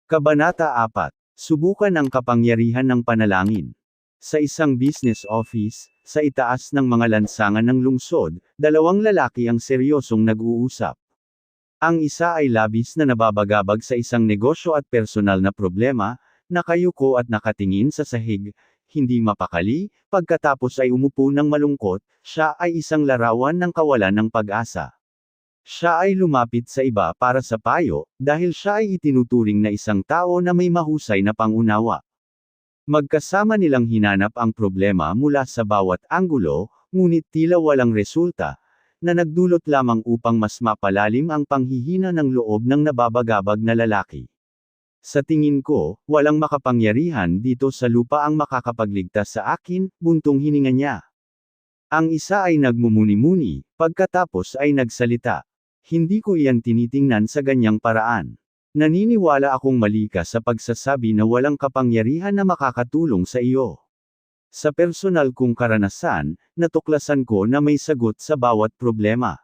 Kabanata 4. Subukan ang kapangyarihan ng panalangin. Sa isang business office, sa itaas ng mga lansangan ng lungsod, dalawang lalaki ang seryosong nag-uusap. Ang isa ay labis na nababagabag sa isang negosyo at personal na problema, nakayuko at nakatingin sa sahig, hindi mapakali, pagkatapos ay umupo ng malungkot, siya ay isang larawan ng kawalan ng pag-asa. Siya ay lumapit sa iba para sa payo, dahil siya ay itinuturing na isang tao na may mahusay na pangunawa. Magkasama nilang hinanap ang problema mula sa bawat anggulo, ngunit tila walang resulta, na nagdulot lamang upang mas mapalalim ang panghihina ng loob ng nababagabag na lalaki. Sa tingin ko, walang makapangyarihan dito sa lupa ang makakapagligtas sa akin, buntong hininga niya. Ang isa ay nagmumuni-muni, pagkatapos ay nagsalita. Hindi ko iyan tinitingnan sa ganyang paraan. Naniniwala akong mali ka sa pagsasabi na walang kapangyarihan na makakatulong sa iyo. Sa personal kong karanasan, natuklasan ko na may sagot sa bawat problema.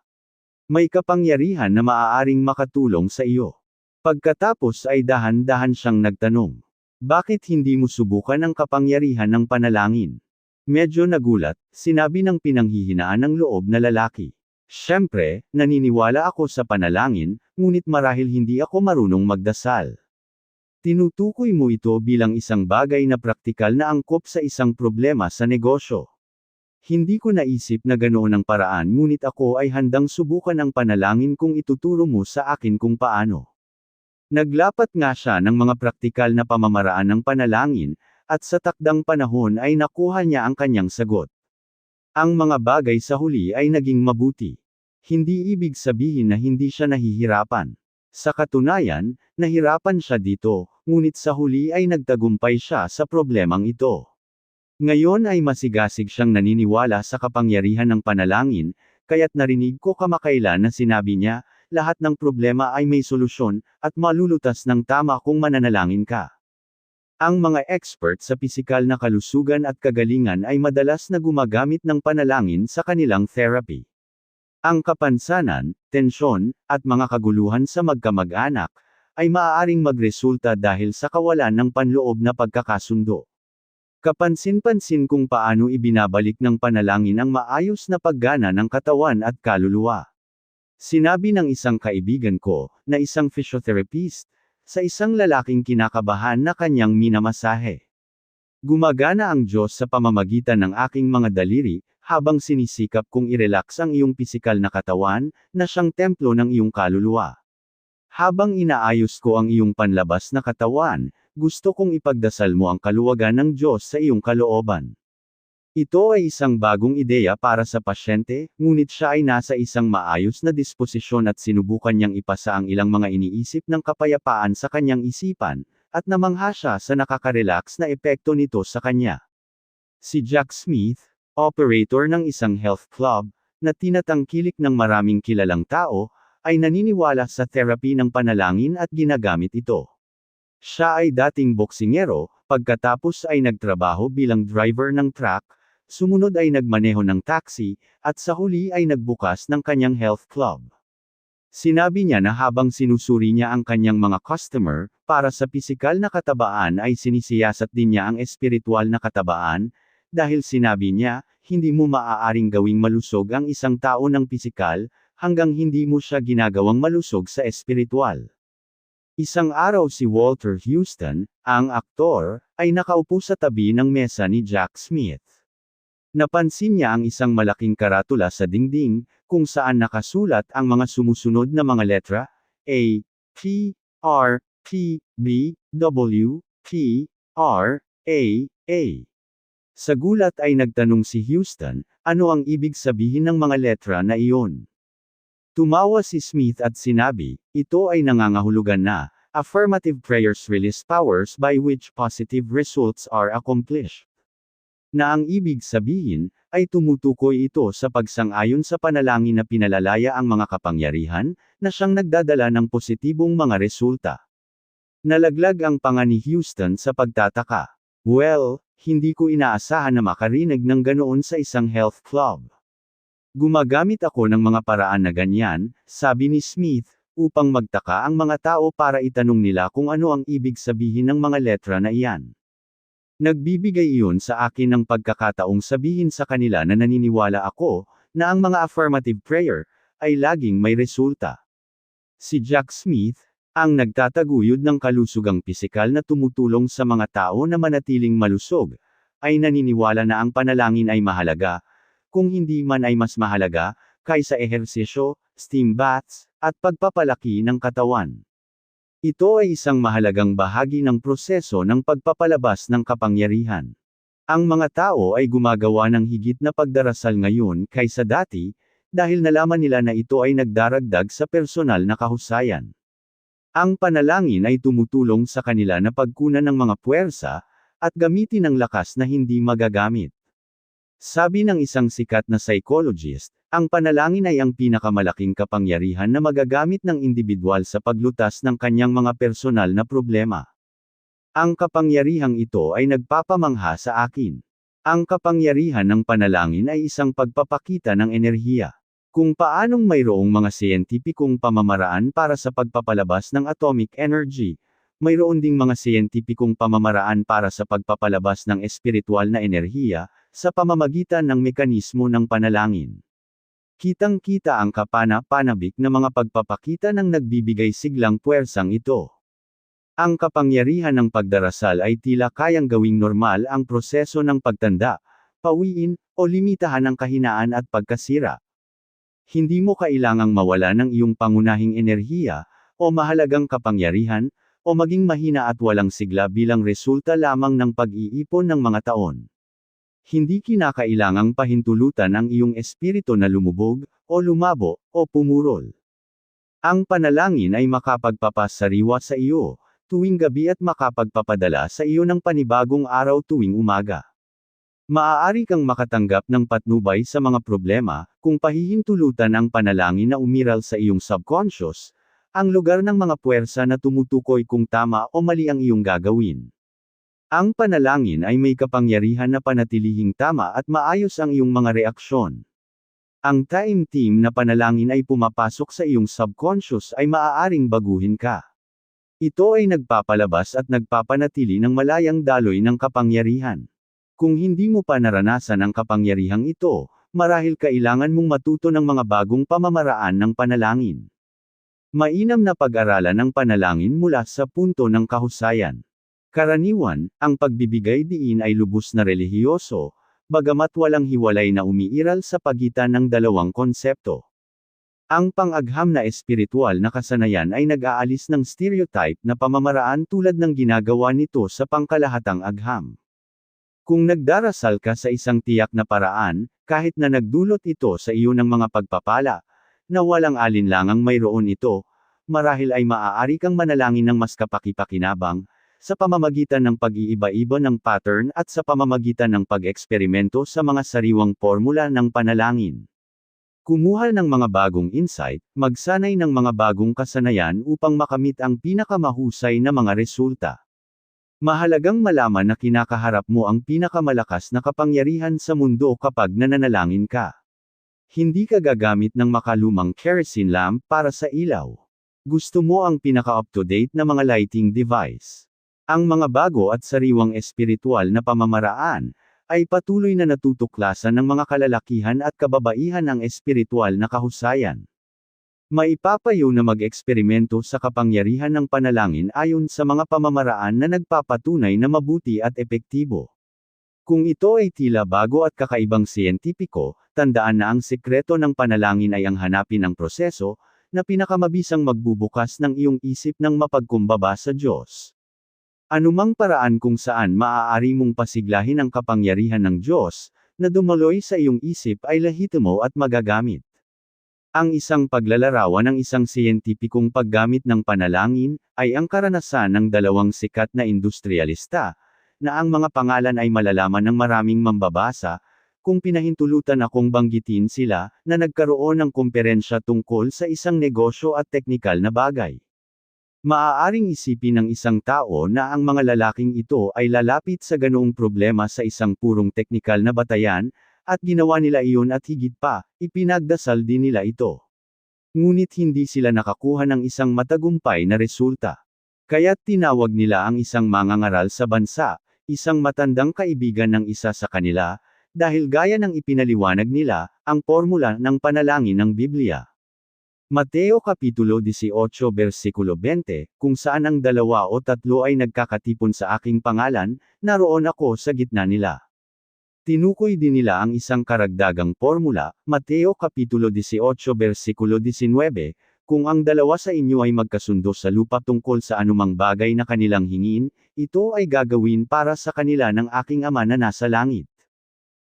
May kapangyarihan na maaaring makatulong sa iyo. Pagkatapos ay dahan-dahan siyang nagtanong. Bakit hindi mo subukan ang kapangyarihan ng panalangin? Medyo nagulat, sinabi ng pinanghihinaan ng loob na lalaki. Siyempre, naniniwala ako sa panalangin, ngunit marahil hindi ako marunong magdasal. Tinutukoy mo ito bilang isang bagay na praktikal na angkop sa isang problema sa negosyo. Hindi ko naisip na ganoon ang paraan ngunit ako ay handang subukan ang panalangin kung ituturo mo sa akin kung paano. Naglapat nga siya ng mga praktikal na pamamaraan ng panalangin, at sa takdang panahon ay nakuha niya ang kanyang sagot. Ang mga bagay sa huli ay naging mabuti. Hindi ibig sabihin na hindi siya nahihirapan. Sa katunayan, nahirapan siya dito, ngunit sa huli ay nagtagumpay siya sa problemang ito. Ngayon ay masigasig siyang naniniwala sa kapangyarihan ng panalangin, kaya't narinig ko kamakailan na sinabi niya, lahat ng problema ay may solusyon, at malulutas ng tama kung mananalangin ka. Ang mga expert sa pisikal na kalusugan at kagalingan ay madalas na gumagamit ng panalangin sa kanilang therapy. Ang kapansanan, tensyon, at mga kaguluhan sa magkamag-anak, ay maaaring magresulta dahil sa kawalan ng panloob na pagkakasundo. Kapansin-pansin kung paano ibinabalik ng panalangin ang maayos na paggana ng katawan at kaluluwa. Sinabi ng isang kaibigan ko, na isang physiotherapist, sa isang lalaking kinakabahan na kanyang minamasahe. Gumagana ang Diyos sa pamamagitan ng aking mga daliri, habang sinisikap kong i-relax ang iyong pisikal na katawan, na siyang templo ng iyong kaluluwa. Habang inaayos ko ang iyong panlabas na katawan, gusto kong ipagdasal mo ang kaluwagan ng Diyos sa iyong kalooban. Ito ay isang bagong ideya para sa pasyente, ngunit siya ay nasa isang maayos na disposisyon at sinubukan niyang ipasa ang ilang mga iniisip ng kapayapaan sa kanyang isipan, at namangha siya sa nakaka-relax na epekto nito sa kanya. Si Jack Smith, operator ng isang health club, na tinatangkilik ng maraming kilalang tao, ay naniniwala sa therapy ng panalangin at ginagamit ito. Siya ay dating boksingero, pagkatapos ay nagtrabaho bilang driver ng truck, sumunod ay nagmaneho ng taxi, at sa huli ay nagbukas ng kanyang health club. Sinabi niya na habang sinusuri niya ang kanyang mga customer, para sa pisikal na katabaan ay sinisiyasat din niya ang espiritual na katabaan, dahil sinabi niya, hindi mo maaaring gawing malusog ang isang tao ng pisikal, hanggang hindi mo siya ginagawang malusog sa espiritual. Isang araw si Walter Houston, ang aktor, ay nakaupo sa tabi ng mesa ni Jack Smith. Napansin niya ang isang malaking karatula sa dingding, kung saan nakasulat ang mga sumusunod na mga letra, A, T, R, T, B, W, T, R, A, A. Sa gulat ay nagtanong si Houston, ano ang ibig sabihin ng mga letra na iyon? Tumawa si Smith at sinabi, ito ay nangangahulugan na, affirmative prayers release powers by which positive results are accomplished. Na ang ibig sabihin, ay tumutukoy ito sa pagsang-ayon sa panalangin na pinalalaya ang mga kapangyarihan, na siyang nagdadala ng positibong mga resulta. Nalaglag ang panga ni Houston sa pagtataka. Well, hindi ko inaasahan na makarinig ng ganoon sa isang health club. Gumagamit ako ng mga paraan na ganyan, sabi ni Smith, upang magtaka ang mga tao para itanong nila kung ano ang ibig sabihin ng mga letra na iyan. Nagbibigay iyon sa akin ng pagkakataong sabihin sa kanila na naniniwala ako, na ang mga affirmative prayer, ay laging may resulta. Si Jack Smith, ang nagtataguyod ng kalusugang pisikal na tumutulong sa mga tao na manatiling malusog, ay naniniwala na ang panalangin ay mahalaga, kung hindi man ay mas mahalaga, kaysa ehersisyo, steam baths, at pagpapalaki ng katawan. Ito ay isang mahalagang bahagi ng proseso ng pagpapalabas ng kapangyarihan. Ang mga tao ay gumagawa ng higit na pagdarasal ngayon kaysa dati, dahil nalaman nila na ito ay nagdaragdag sa personal na kahusayan. Ang panalangin ay tumutulong sa kanila na pagkunan ng mga puwersa, at gamitin ang lakas na hindi magagamit. Sabi ng isang sikat na psychologist, ang panalangin ay ang pinakamalaking kapangyarihan na magagamit ng individual sa paglutas ng kanyang mga personal na problema. Ang kapangyarihang ito ay nagpapamangha sa akin. Ang kapangyarihan ng panalangin ay isang pagpapakita ng enerhiya. Kung paanong mayroong mga siyentipikong pamamaraan para sa pagpapalabas ng atomic energy, mayroon ding mga siyentipikong pamamaraan para sa pagpapalabas ng espiritual na enerhiya, sa pamamagitan ng mekanismo ng panalangin. Kitang-kita ang kapana-panabik na mga pagpapakita ng nagbibigay siglang puwersang ito. Ang kapangyarihan ng pagdarasal ay tila kayang gawing normal ang proseso ng pagtanda, pawiin, o limitahan ng kahinaan at pagkasira. Hindi mo kailangang mawala ng iyong pangunahing enerhiya, o mahalagang kapangyarihan, o maging mahina at walang sigla bilang resulta lamang ng pag-iipon ng mga taon. Hindi kinakailangang pahintulutan ang iyong espiritu na lumubog, o lumabo, o pumurol. Ang panalangin ay makapagpapasariwa sa iyo, tuwing gabi at makapagpapadala sa iyo ng panibagong araw tuwing umaga. Maaari kang makatanggap ng patnubay sa mga problema, kung pahihintulutan ang panalangin na umiral sa iyong subconscious, ang lugar ng mga puwersa na tumutukoy kung tama o mali ang iyong gagawin. Ang panalangin ay may kapangyarihan na panatilihing tama at maayos ang iyong mga reaksyon. Ang time team na panalangin ay pumapasok sa iyong subconscious ay maaaring baguhin ka. Ito ay nagpapalabas at nagpapanatili ng malayang daloy ng kapangyarihan. Kung hindi mo pa naranasan ang kapangyarihang ito, marahil kailangan mong matuto ng mga bagong pamamaraan ng panalangin. Mainam na pag-aralan ang panalangin mula sa punto ng kahusayan. Karaniwan, ang pagbibigay diin ay lubos na relihiyoso, bagamat walang hiwalay na umiiral sa pagitan ng dalawang konsepto. Ang pang-agham na espiritual na kasanayan ay nag-aalis ng stereotype na pamamaraan tulad ng ginagawa nito sa pangkalahatang agham. Kung nagdarasal ka sa isang tiyak na paraan, kahit na nagdulot ito sa iyo ng mga pagpapala, na walang alinlangang mayroon ito, marahil ay maaari kang manalangin ng mas kapaki-pakinabang, sa pamamagitan ng pag-iiba-iba ng pattern at sa pamamagitan ng pag-eksperimento sa mga sariwang formula ng panalangin. Kumuha ng mga bagong insight, magsanay ng mga bagong kasanayan upang makamit ang pinakamahusay na mga resulta. Mahalagang malaman na kinakaharap mo ang pinakamalakas na kapangyarihan sa mundo kapag nananalangin ka. Hindi ka gagamit ng makalumang kerosene lamp para sa ilaw. Gusto mo ang pinaka-up-to-date na mga lighting device. Ang mga bago at sariwang espiritual na pamamaraan, ay patuloy na natutuklasan ng mga kalalakihan at kababaihan ang espiritual na kahusayan. Maipapayo na mag-eksperimento sa kapangyarihan ng panalangin ayon sa mga pamamaraan na nagpapatunay na mabuti at epektibo. Kung ito ay tila bago at kakaibang siyentipiko, tandaan na ang sekreto ng panalangin ay ang hanapin ang proseso, na pinakamabisang magbubukas ng iyong isip ng mapagkumbaba sa Diyos. Anumang paraan kung saan maaari mong pasiglahin ang kapangyarihan ng Diyos, na dumaloy sa iyong isip ay lahitimo at magagamit. Ang isang paglalarawan ng isang siyentipikong paggamit ng panalangin, ay ang karanasan ng dalawang sikat na industrialista, na ang mga pangalan ay malalaman ng maraming mambabasa, kung pinahintulutan akong banggitin sila, na nagkaroon ng komperensya tungkol sa isang negosyo at teknikal na bagay. Maaaring isipin ng isang tao na ang mga lalaking ito ay lalapit sa ganoong problema sa isang purong teknikal na batayan, at ginawa nila iyon at higit pa, ipinagdasal din nila ito. Ngunit hindi sila nakakuha ng isang matagumpay na resulta. Kaya't tinawag nila ang isang mangangaral sa bansa, isang matandang kaibigan ng isa sa kanila, dahil gaya ng ipinaliwanag nila, ang formula ng panalangin ng Biblia. Mateo Kapitulo 18 versikulo 20, kung saan ang 2 o 3 ay nagkakatipon sa aking pangalan, naroon ako sa gitna nila. Tinukoy din nila ang isang karagdagang formula, Mateo Kapitulo 18 versikulo 19, kung ang 2 sa inyo ay magkasundo sa lupa tungkol sa anumang bagay na kanilang hingin, ito ay gagawin para sa kanila ng aking Ama na nasa langit.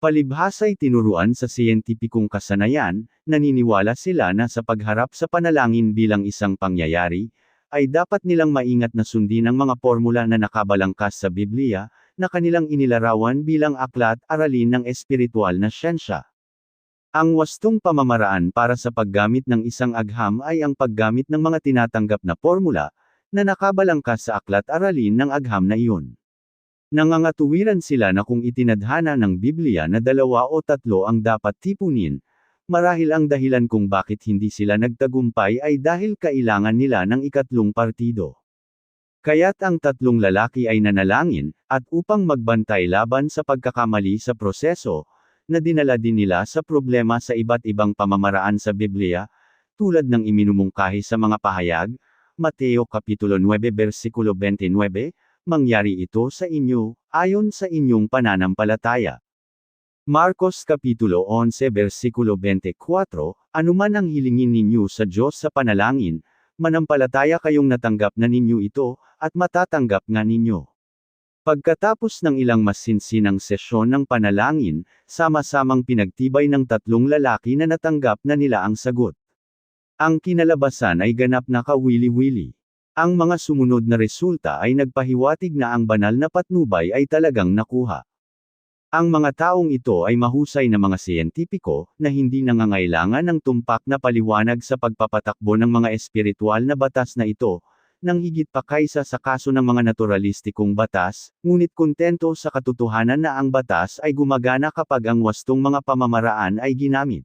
Palibhasa'y tinuruan sa siyentipikong kasanayan, naniniwala sila na sa pagharap sa panalangin bilang isang pangyayari, ay dapat nilang maingat na sundin ang mga formula na nakabalangkas sa Biblia, na kanilang inilarawan bilang aklat aralin ng espiritual na siyensya. Ang wastong pamamaraan para sa paggamit ng isang agham ay ang paggamit ng mga tinatanggap na formula, na nakabalangkas sa aklat aralin ng agham na iyon. Nangangatuwiran sila na kung itinadhana ng Biblia na 2 o 3 ang dapat tipunin, marahil ang dahilan kung bakit hindi sila nagtagumpay ay dahil kailangan nila ng ikatlong partido. Kaya't ang 3 lalaki ay nanalangin, at upang magbantay laban sa pagkakamali sa proseso, na dinala din nila sa problema sa iba't ibang pamamaraan sa Biblia, tulad ng iminumungkahi sa mga pahayag, Mateo Kapitulo 9 versikulo 29, mangyari ito sa inyo, ayon sa inyong pananampalataya. Marcos Kapitulo 11 versikulo 24, anuman ang hilingin ninyo sa Diyos sa panalangin, manampalataya kayong natanggap na ninyo ito, at matatanggap nga ninyo. Pagkatapos ng ilang masinsinang sesyon ng panalangin, sama-samang pinagtibay ng 3 lalaki na natanggap na nila ang sagot. Ang kinalabasan ay ganap na kawili-wili. Ang mga sumunod na resulta ay nagpahiwatig na ang banal na patnubay ay talagang nakuha. Ang mga taong ito ay mahusay na mga siyentipiko, na hindi nangangailangan ng tumpak na paliwanag sa pagpapatakbo ng mga espiritual na batas na ito, nang higit pa kaysa sa kaso ng mga naturalistikong batas, ngunit kontento sa katotohanan na ang batas ay gumagana kapag ang wastong mga pamamaraan ay ginamit.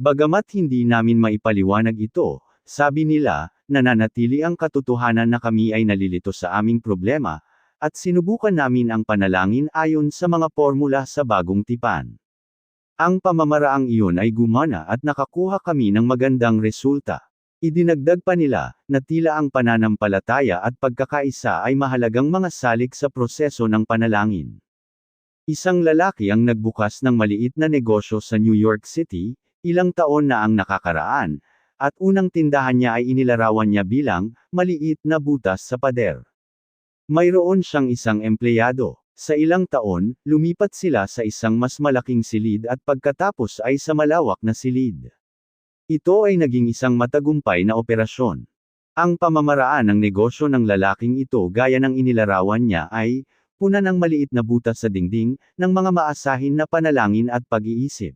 Bagamat hindi namin maipaliwanag ito, sabi nila, nananatili ang katotohanan na kami ay nalilito sa aming problema, at sinubukan namin ang panalangin ayon sa mga formula sa bagong tipan. Ang pamamaraang iyon ay gumana at nakakuha kami ng magandang resulta. Idinagdag pa nila, na tila ang pananampalataya at pagkakaisa ay mahalagang mga salik sa proseso ng panalangin. Isang lalaki ang nagbukas ng maliit na negosyo sa New York City, ilang taon na ang nakakaraan, at unang tindahan niya ay inilarawan niya bilang, maliit na butas sa pader. Mayroon siyang isang empleyado. Sa ilang taon, lumipat sila sa isang mas malaking silid at pagkatapos ay sa malawak na silid. Ito ay naging isang matagumpay na operasyon. Ang pamamaraan ng negosyo ng lalaking ito gaya ng inilarawan niya ay, punan ng maliit na butas sa dingding, ng mga maasahin na panalangin at pag-iisip.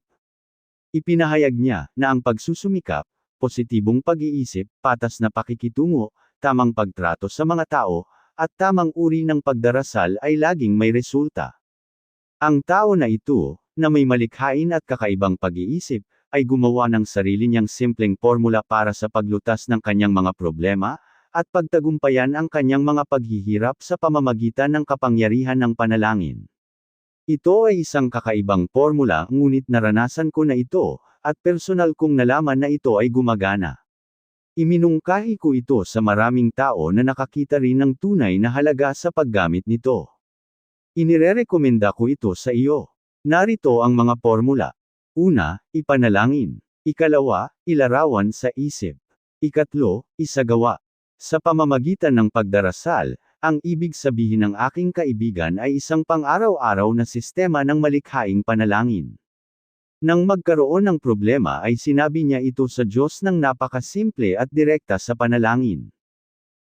Ipinahayag niya, na ang pagsusumikap, positibong pag-iisip, patas na pakikitungo, tamang pagtrato sa mga tao, at tamang uri ng pagdarasal ay laging may resulta. Ang tao na ito, na may malikhain at kakaibang pag-iisip, ay gumawa ng sarili niyang simpleng formula para sa paglutas ng kanyang mga problema, at pagtagumpayan ang kanyang mga paghihirap sa pamamagitan ng kapangyarihan ng panalangin. Ito ay isang kakaibang formula, ngunit naranasan ko na ito, at personal kong nalaman na ito ay gumagana. Iminungkahi ko ito sa maraming tao na nakakita rin ng tunay na halaga sa paggamit nito. Inirerekomenda ko ito sa iyo. Narito ang mga formula. Una, ipanalangin. Ikalawa, ilarawan sa isip. Ikatlo, isagawa. Sa pamamagitan ng pagdarasal, ang ibig sabihin ng aking kaibigan ay isang pang-araw-araw na sistema ng malikhaing panalangin. Nang magkaroon ng problema ay sinabi niya ito sa Diyos ng napakasimple at direkta sa panalangin.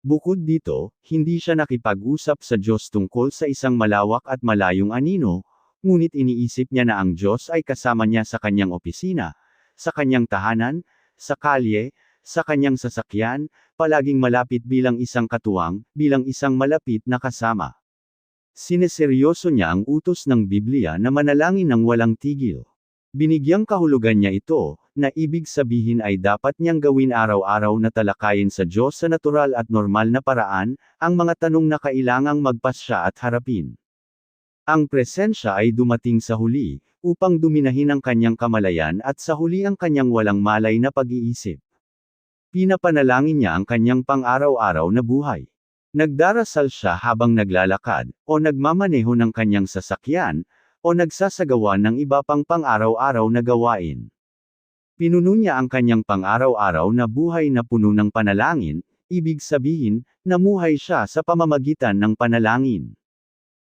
Bukod dito, hindi siya nakipag-usap sa Diyos tungkol sa isang malawak at malayong anino, ngunit iniisip niya na ang Diyos ay kasama niya sa kanyang opisina, sa kanyang tahanan, sa kalye, sa kanyang sasakyan, palaging malapit bilang isang katuwang, bilang isang malapit na kasama. Sineseryoso niya ang utos ng Biblia na manalangin ng walang tigil. Binigyang kahulugan niya ito, na ibig sabihin ay dapat niyang gawin araw-araw na talakayin sa Diyos sa natural at normal na paraan, ang mga tanong na kailangang magpasya at harapin. Ang presensya ay dumating sa huli, upang duminahin ang kanyang kamalayan at sa huli ang kanyang walang malay na pag-iisip. Pinapanalangin niya ang kanyang pang-araw-araw na buhay. Nagdarasal siya habang naglalakad, o nagmamaneho ng kanyang sasakyan, o nagsasagawa ng iba pang pang-araw-araw na gawain. Pinuno niya ang kanyang pang-araw-araw na buhay na puno ng panalangin, ibig sabihin, namuhay siya sa pamamagitan ng panalangin.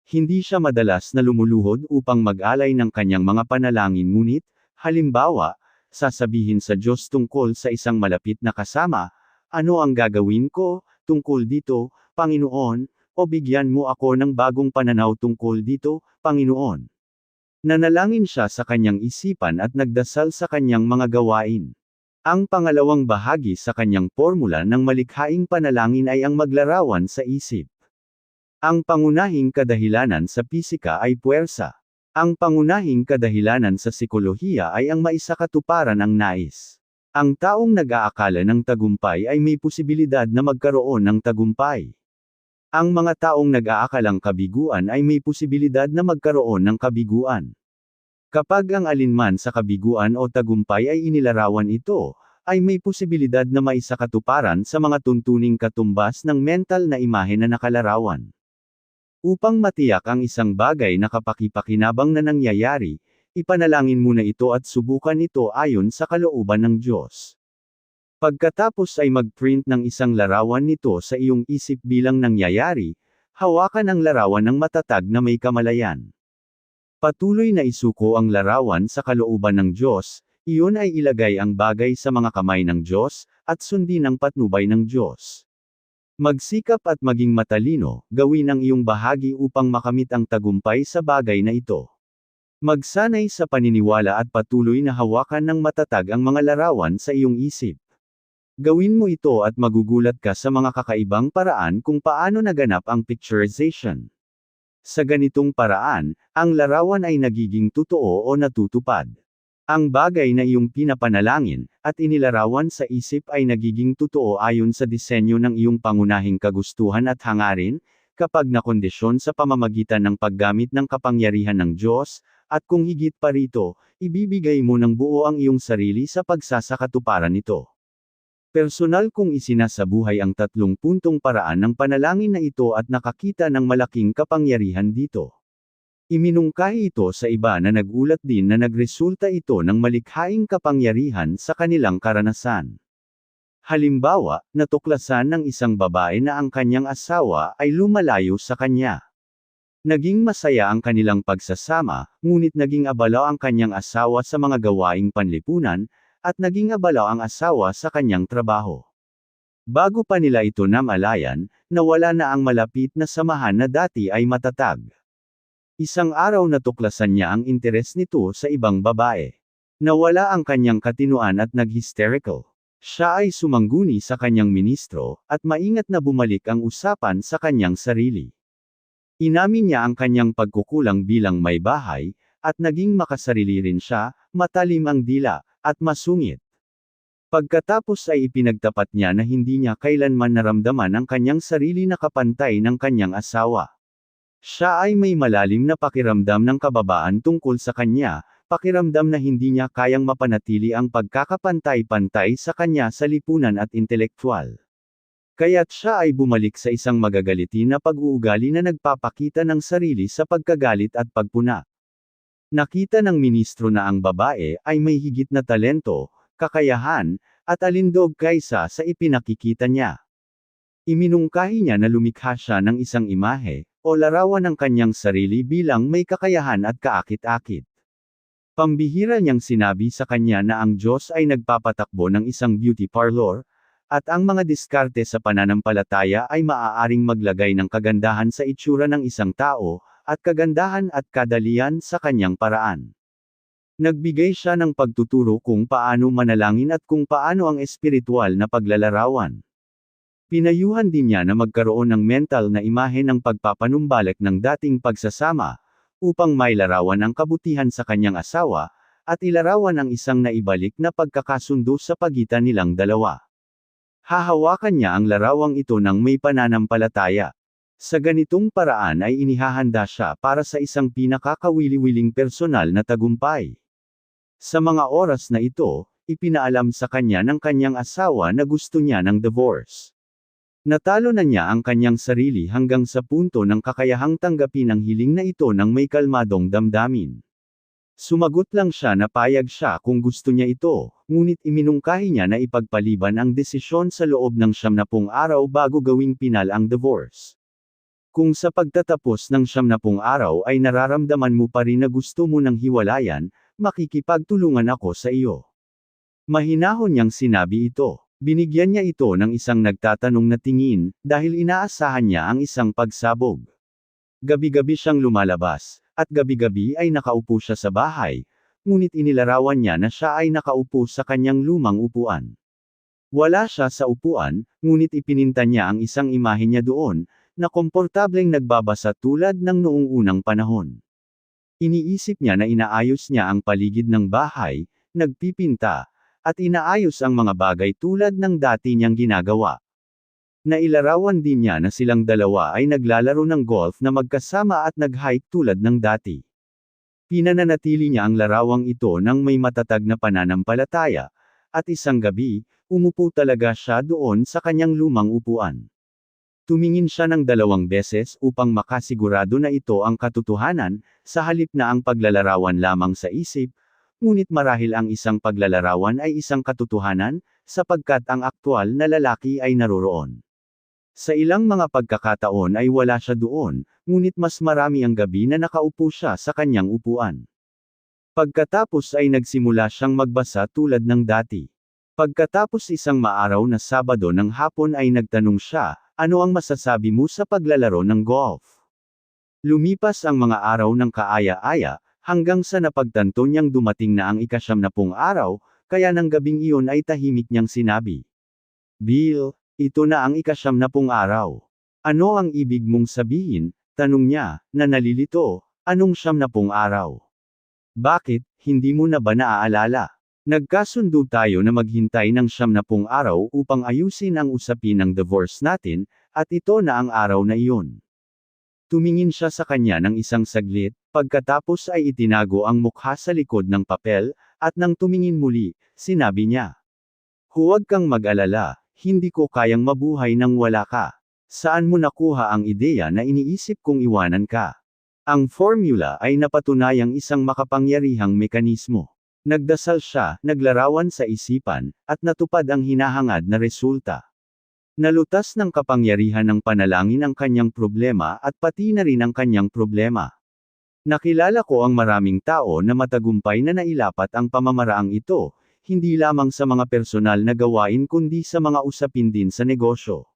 Hindi siya madalas na lumuluhod upang mag-alay ng kanyang mga panalangin ngunit, halimbawa, sasabihin sa Diyos tungkol sa isang malapit na kasama, "Ano ang gagawin ko, tungkol dito, Panginoon, o bigyan mo ako ng bagong pananaw tungkol dito, Panginoon." Nanalangin siya sa kanyang isipan at nagdasal sa kanyang mga gawain. Ang pangalawang bahagi sa kanyang formula ng malikhaing panalangin ay ang maglarawan sa isip. Ang pangunahing kadahilanan sa pisika ay puwersa. Ang pangunahing kadahilanan sa sikolohiya ay ang maisakatuparan ang nais. Ang taong nag-aakala ng tagumpay ay may posibilidad na magkaroon ng tagumpay. Ang mga taong nag-aakalang kabiguan ay may posibilidad na magkaroon ng kabiguan. Kapag ang alinman sa kabiguan o tagumpay ay inilarawan ito, ay may posibilidad na maisakatuparan sa mga tuntuning katumbas ng mental na imahe na nakalarawan. Upang matiyak ang isang bagay na kapakipakinabang na nangyayari, ipanalangin muna ito at subukan ito ayon sa kalooban ng Diyos. Pagkatapos ay mag-print ng isang larawan nito sa iyong isip bilang nangyayari, hawakan ang larawan ng matatag na may kamalayan. Patuloy na isuko ang larawan sa kalooban ng Diyos, iyon ay ilagay ang bagay sa mga kamay ng Diyos, at sundin ang patnubay ng Diyos. Magsikap at maging matalino, gawin ang iyong bahagi upang makamit ang tagumpay sa bagay na ito. Magsanay sa paniniwala at patuloy na hawakan ng matatag ang mga larawan sa iyong isip. Gawin mo ito at magugulat ka sa mga kakaibang paraan kung paano naganap ang picturization. Sa ganitong paraan, ang larawan ay nagiging totoo o natutupad. Ang bagay na iyong pinapanalangin, at inilarawan sa isip ay nagiging totoo ayon sa disenyo ng iyong pangunahing kagustuhan at hangarin, kapag nakondisyon sa pamamagitan ng paggamit ng kapangyarihan ng Diyos, at kung higit pa rito, ibibigay mo ng buo ang iyong sarili sa pagsasakatuparan nito. Personal kong isinasabuhay ang 3 puntong paraan ng panalangin na ito at nakakita ng malaking kapangyarihan dito. Iminungkahi ito sa iba na nagulat din na nagresulta ito ng malikhaing kapangyarihan sa kanilang karanasan. Halimbawa, natuklasan ng isang babae na ang kanyang asawa ay lumalayo sa kanya. Naging masaya ang kanilang pagsasama, ngunit naging abala ang kanyang asawa sa mga gawaing panlipunan, at naging abala ang asawa sa kanyang trabaho. Bago pa nila ito namalayan, nawala na ang malapit na samahan na dati ay matatag. Isang araw natuklasan niya ang interes nito sa ibang babae. Nawala ang kanyang katinuan at nag-hysterical. Siya ay sumangguni sa kanyang ministro, at maingat na bumalik ang usapan sa kanyang sarili. Inamin niya ang kanyang pagkukulang bilang may bahay, at naging makasarili rin siya, matalim ang dila, at masungit. Pagkatapos ay ipinagtapat niya na hindi niya kailanman naramdaman ang kanyang sarili na kapantay ng kanyang asawa. Siya ay may malalim na pakiramdam ng kababaan tungkol sa kanya, pakiramdam na hindi niya kayang mapanatili ang pagkakapantay-pantay sa kanya sa lipunan at intelektual. Kaya't siya ay bumalik sa isang magagaliti na pag-uugali na nagpapakita ng sarili sa pagkagalit at pagpuna. Nakita ng ministro na ang babae ay may higit na talento, kakayahan, at alindog kaysa sa ipinakikita niya. Iminungkahi niya na lumikha siya ng isang imahe, o larawan ng kanyang sarili bilang may kakayahan at kaakit-akit. Pambihira niyang sinabi sa kanya na ang Diyos ay nagpapatakbo ng isang beauty parlor, at ang mga diskarte sa pananampalataya ay maaaring maglagay ng kagandahan sa itsura ng isang tao, at kagandahan at kadalian sa kanyang paraan. Nagbigay siya ng pagtuturo kung paano manalangin at kung paano ang espiritual na paglalarawan. Pinayuhan din niya na magkaroon ng mental na imahe ng pagpapanumbalik ng dating pagsasama, upang mailarawan ang kabutihan sa kanyang asawa, at ilarawan ang isang naibalik na pagkakasundo sa pagitan nilang dalawa. Hahawakan niya ang larawang ito ng may pananampalataya. Sa ganitong paraan ay inihahanda siya para sa isang pinakakawili-wiling personal na tagumpay. Sa mga oras na ito, ipinaalam sa kanya ng kanyang asawa na gusto niya ng divorce. Natalo na niya ang kanyang sarili hanggang sa punto ng kakayahang tanggapin ang hiling na ito ng may kalmadong damdamin. Sumagot lang siya na payag siya kung gusto niya ito, ngunit iminungkahi niya na ipagpaliban ang desisyon sa loob ng 70 araw bago gawing pinal ang divorce. Kung sa pagtatapos ng 70 araw ay nararamdaman mo pa rin na gusto mo ng hiwalayan, makikipagtulungan ako sa iyo. Mahinahon niyang sinabi ito. Binigyan niya ito ng isang nagtatanong na tingin, dahil inaasahan niya ang isang pagsabog. Gabi-gabi siyang lumalabas, at gabi-gabi ay nakaupo siya sa bahay, ngunit inilarawan niya na siya ay nakaupo sa kanyang lumang upuan. Wala siya sa upuan, ngunit ipininta niya ang isang imahe niya doon, na komportableng nagbabasa tulad ng noong unang panahon. Iniisip niya na inaayos niya ang paligid ng bahay, nagpipinta, at inaayos ang mga bagay tulad ng dati niyang ginagawa. Nailarawan din niya na silang dalawa ay naglalaro ng golf na magkasama at nag-hike tulad ng dati. Pinananatili niya ang larawang ito ng may matatag na pananampalataya, at isang gabi, umupo talaga siya doon sa kanyang lumang upuan. Tumingin siya ng 2 beses upang makasigurado na ito ang katotohanan, sa halip na ang paglalarawan lamang sa isip, ngunit marahil ang isang paglalarawan ay isang katotohanan, sapagkat ang aktwal na lalaki ay naroroon. Sa ilang mga pagkakataon ay wala siya doon, ngunit mas marami ang gabi na nakaupo siya sa kanyang upuan. Pagkatapos ay nagsimula siyang magbasa tulad ng dati. Pagkatapos isang maaraw na Sabado ng hapon ay nagtanong siya, ano ang masasabi mo sa paglalaro ng golf? Lumipas ang mga araw ng kaaya-aya, hanggang sa napagtanto niyang dumating na ang ika-70 araw, kaya ng gabing iyon ay tahimik niyang sinabi. Bill, ito na ang ika-70 araw. Ano ang ibig mong sabihin? Tanong niya, na nalilito, anong 70 araw? Bakit, hindi mo na ba naaalala? Nagkasundo tayo na maghintay ng 70 araw upang ayusin ang usapin ng divorce natin, at ito na ang araw na iyon. Tumingin siya sa kanya ng isang saglit, pagkatapos ay itinago ang mukha sa likod ng papel, at nang tumingin muli, sinabi niya. Huwag kang mag-alala, hindi ko kayang mabuhay nang wala ka. Saan mo nakuha ang ideya na iniisip kong iwanan ka? Ang formula ay napatunayang isang makapangyarihang mekanismo. Nagdasal siya, naglarawan sa isipan, at natupad ang hinahangad na resulta. Nalutas ng kapangyarihan ng panalangin ang kanyang problema at pati na rin ang kanyang problema. Nakilala ko ang maraming tao na matagumpay na nailapat ang pamamaraang ito, hindi lamang sa mga personal na gawain kundi sa mga usapin din sa negosyo.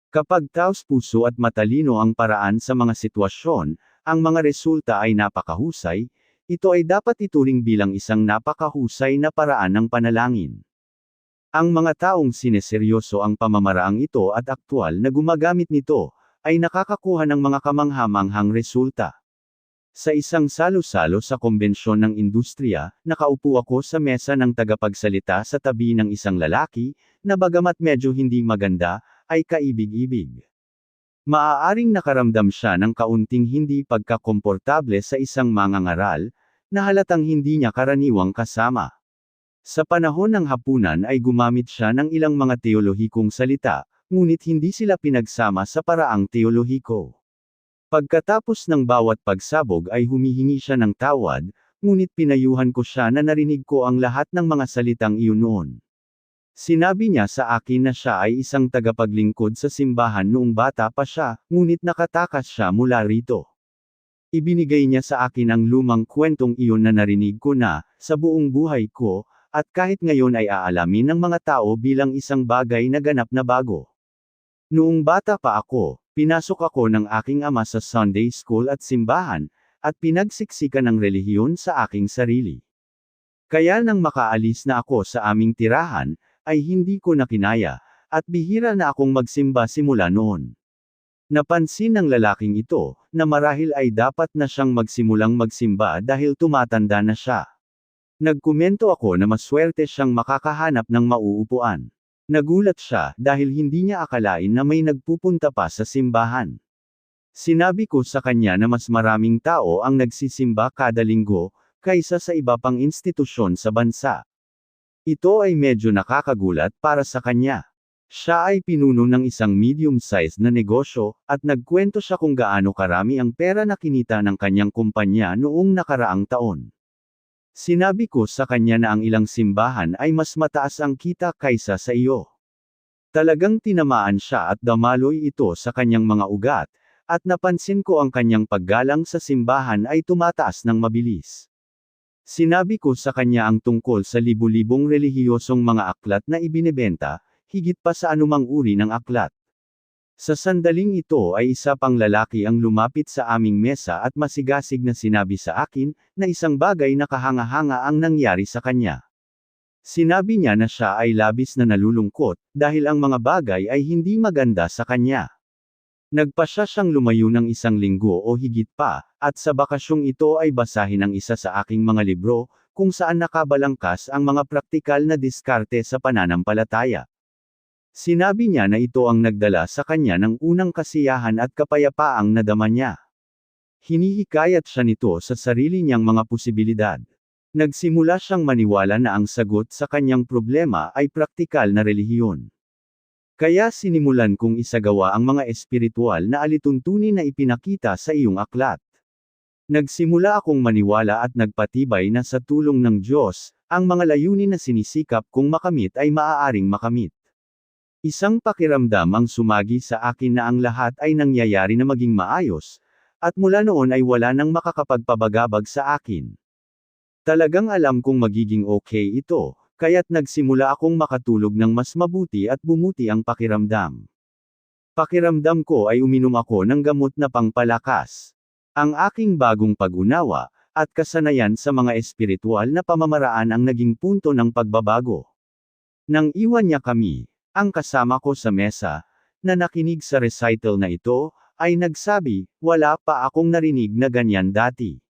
Kapag taos-puso at matalino ang paraan sa mga sitwasyon, ang mga resulta ay napakahusay, ito ay dapat ituring bilang isang napakahusay na paraan ng panalangin. Ang mga taong sineseryoso ang pamamaraang ito at aktwal na gumagamit nito, ay nakakakuha ng mga kamangha-manghang resulta. Sa isang salo-salo sa kumbensyon ng industriya, nakaupo ako sa mesa ng tagapagsalita sa tabi ng isang lalaki, na bagamat medyo hindi maganda, ay kaibig-ibig. Maaaring nakaramdam siya ng kaunting hindi pagkakomportable sa isang mangangaral, na halatang hindi niya karaniwang kasama. Sa panahon ng hapunan ay gumamit siya ng ilang mga teolohikong salita, ngunit hindi sila pinagsama sa paraang teolohiko. Pagkatapos ng bawat pagsabog ay humihingi siya ng tawad, ngunit pinayuhan ko siya na narinig ko ang lahat ng mga salitang iyon noon. Sinabi niya sa akin na siya ay isang tagapaglingkod sa simbahan noong bata pa siya, ngunit nakatakas siya mula rito. Ibinigay niya sa akin ang lumang kwentong iyon na narinig ko na, sa buong buhay ko, at kahit ngayon ay aalamin ng mga tao bilang isang bagay na ganap na bago. Noong bata pa ako, pinasok ako ng aking ama sa Sunday school at simbahan, at pinagsiksikan ng relihiyon sa aking sarili. Kaya nang makaalis na ako sa aming tirahan, ay hindi ko na kinaya, at bihira na akong magsimba simula noon. Napansin ng lalaking ito, na marahil ay dapat na siyang magsimulang magsimba dahil tumatanda na siya. Nagkomento ako na maswerte siyang makakahanap ng mauupuan. Nagulat siya dahil hindi niya akalain na may nagpupunta pa sa simbahan. Sinabi ko sa kanya na mas maraming tao ang nagsisimba kada linggo, kaysa sa iba pang institusyon sa bansa. Ito ay medyo nakakagulat para sa kanya. Siya ay pinuno ng isang medium-sized na negosyo, at nagkwento siya kung gaano karami ang pera na kinita ng kanyang kumpanya noong nakaraang taon. Sinabi ko sa kanya na ang ilang simbahan ay mas mataas ang kita kaysa sa iyo. Talagang tinamaan siya at damaloy ito sa kanyang mga ugat, at napansin ko ang kanyang paggalang sa simbahan ay tumataas ng mabilis. Sinabi ko sa kanya ang tungkol sa libu-libong relihiyosong mga aklat na ibinebenta, higit pa sa anumang uri ng aklat. Sa sandaling ito ay isa pang lalaki ang lumapit sa aming mesa at masigasig na sinabi sa akin, na isang bagay na kahanga-hanga ang nangyari sa kanya. Sinabi niya na siya ay labis na nalulungkot, dahil ang mga bagay ay hindi maganda sa kanya. Nagpasya siyang lumayo ng 1 linggo o higit pa, at sa bakasyong ito ay basahin ang isa sa aking mga libro, kung saan nakabalangkas ang mga praktikal na diskarte sa pananampalataya. Sinabi niya na ito ang nagdala sa kanya ng unang kasiyahan at kapayapaang nadama niya. Hinihikayat siya nito sa sarili niyang mga posibilidad. Nagsimula siyang maniwala na ang sagot sa kanyang problema ay praktikal na relihiyon. Kaya sinimulan kong isagawa ang mga espiritual na alituntunin na ipinakita sa iyong aklat. Nagsimula akong maniwala at nagpatibay na sa tulong ng Diyos, ang mga layunin na sinisikap kong makamit ay maaaring makamit. Isang pakiramdam ang sumagi sa akin na ang lahat ay nangyayari na maging maayos, at mula noon ay wala nang makakapagpabagabag sa akin. Talagang alam kong magiging okay ito, kaya't nagsimula akong makatulog ng mas mabuti at bumuti ang pakiramdam. Pakiramdam ko ay uminom ako ng gamot na pangpalakas. Ang aking bagong pag-unawa, at kasanayan sa mga espiritual na pamamaraan ang naging punto ng pagbabago. Nang iwan niya kami, ang kasama ko sa mesa, na nakinig sa recital na ito, ay nagsabi, wala pa akong narinig na ganyan dati.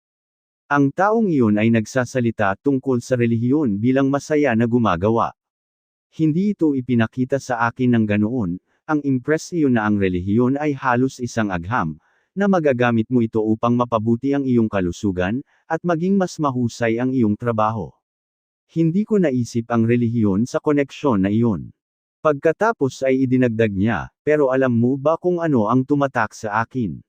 Ang taong iyon ay nagsasalita tungkol sa relihiyon bilang masaya na gumagawa. Hindi ito ipinakita sa akin ng ganoon, ang impresyon na ang relihiyon ay halos isang agham, na magagamit mo ito upang mapabuti ang iyong kalusugan, at maging mas mahusay ang iyong trabaho. Hindi ko naisip ang relihiyon sa koneksyon na iyon. Pagkatapos ay idinagdag niya, pero alam mo ba kung ano ang tumatak sa akin?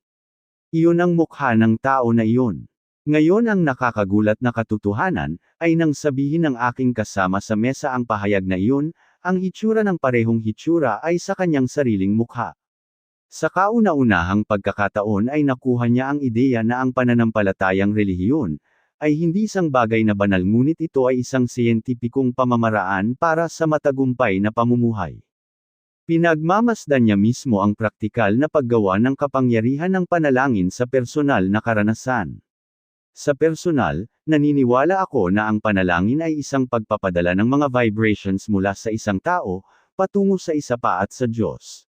Iyon ang mukha ng tao na iyon. Ngayon ang nakakagulat na katotohanan, ay nang sabihin ng aking kasama sa mesa ang pahayag na iyon, ang hitsura ng parehong hitsura ay sa kanyang sariling mukha. Sa kauna-unahang pagkakataon ay nakuha niya ang ideya na ang pananampalatayang relihiyon, ay hindi isang bagay na banal ngunit ito ay isang siyentipikong pamamaraan para sa matagumpay na pamumuhay. Pinagmamasdan niya mismo ang praktikal na paggawa ng kapangyarihan ng panalangin sa personal na karanasan. Sa personal, naniniwala ako na ang panalangin ay isang pagpapadala ng mga vibrations mula sa isang tao, patungo sa isa pa at sa Diyos.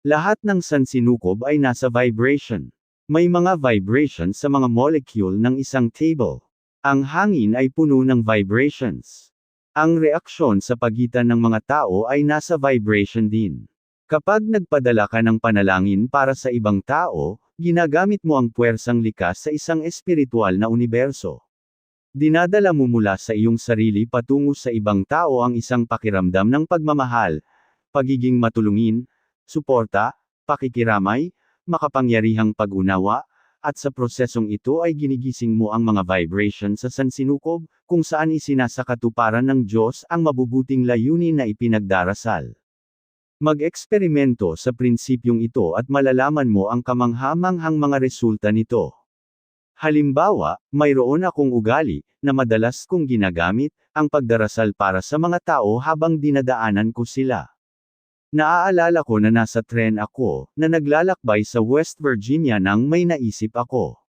Lahat ng sansinukob ay nasa vibration. May mga vibration sa mga molecule ng isang table. Ang hangin ay puno ng vibrations. Ang reaksyon sa pagitan ng mga tao ay nasa vibration din. Kapag nagpadala ka ng panalangin para sa ibang tao, ginagamit mo ang puwersang likas sa isang espiritual na universo. Dinadala mo mula sa iyong sarili patungo sa ibang tao ang isang pakiramdam ng pagmamahal, pagiging matulungin, suporta, pakikiramay, makapangyarihang pag-unawa, at sa prosesong ito ay ginigising mo ang mga vibration sa sansinukob, kung saan isinasakatuparan ng Diyos ang mabubuting layunin na ipinagdarasal. Mag-eksperimento sa prinsipyong ito at malalaman mo ang kamangha-manghang mga resulta nito. Halimbawa, mayroon akong ugali, na madalas kong ginagamit, ang pagdarasal para sa mga tao habang dinadaanan ko sila. Naaalala ko na nasa tren ako, na naglalakbay sa West Virginia nang may naisip ako.